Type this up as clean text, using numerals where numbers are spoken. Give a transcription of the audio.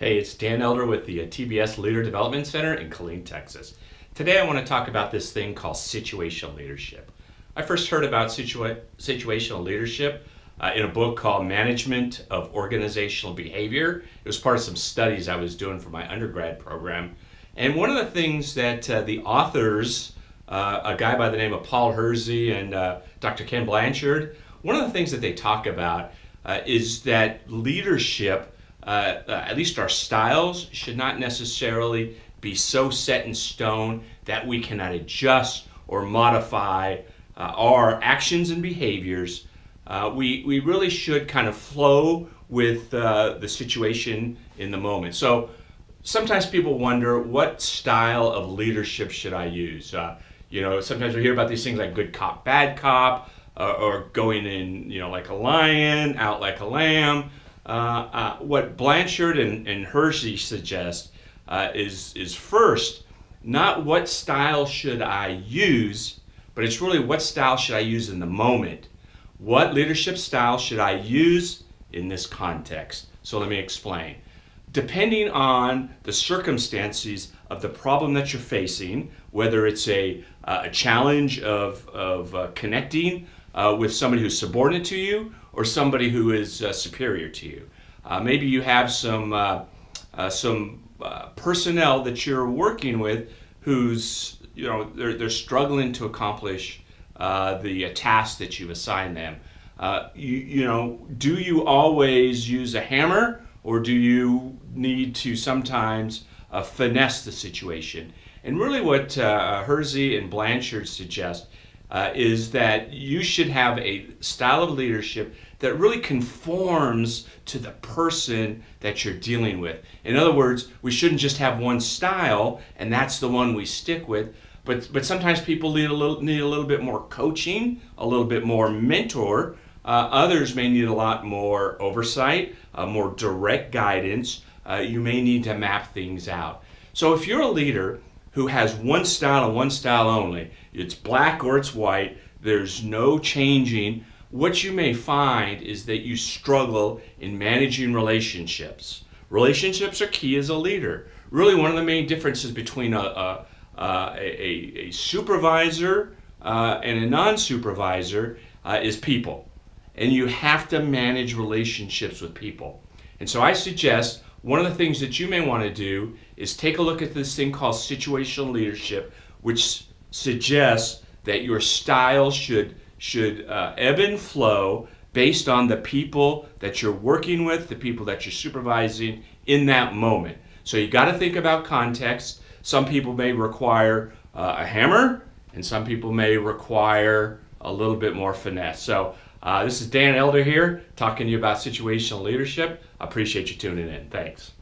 Hey, it's Dan Elder with the TBS Leader Development Center in Killeen, Texas. Today I want to talk about this thing called situational leadership. I first heard about situational leadership in a book called Management of Organizational Behavior. It was part of some studies I was doing for my undergrad program. And one of the things that the authors, a guy by the name of Paul Hersey and Dr. Ken Blanchard, one of the things that they talk about is that leadership, at least our styles, should not necessarily be so set in stone that we cannot adjust or modify our actions and behaviors. We really should kind of flow with the situation in the moment. So sometimes people wonder, what style of leadership should I use? Sometimes we hear about these things like good cop, bad cop, or going in, like a lion, out like a lamb. What Blanchard and Hersey suggest is first, not what style should I use, but it's really what style should I use in the moment. What leadership style should I use in this context? So let me explain. Depending on the circumstances of the problem that you're facing, whether it's a challenge of connecting with somebody who's subordinate to you or somebody who is superior to you. Maybe you have some personnel that you're working with who's, they're struggling to accomplish the task that you've assigned them. Do you always use a hammer, or do you need to sometimes finesse the situation? And really what Hersey and Blanchard suggest is that you should have a style of leadership that really conforms to the person that you're dealing with. In other words, we shouldn't just have one style and that's the one we stick with, but sometimes people need a little bit more coaching, a little bit more mentor. Others may need a lot more oversight, more direct guidance. You may need to map things out. So if you're a leader who has one style and one style only, it's black or it's white, there's no changing, what you may find is that you struggle in managing relationships. Relationships are key as a leader. Really, one of the main differences between a supervisor and a non-supervisor is people. And you have to manage relationships with people. And so I suggest one of the things that you may want to do is take a look at this thing called situational leadership, which suggests that your style should ebb and flow based on the people that you're working with, the people that you're supervising in that moment. So you got to think about context. Some people may require a hammer, and some people may require a little bit more finesse. So this is Dan Elder here, talking to you about situational leadership. I appreciate you tuning in. Thanks.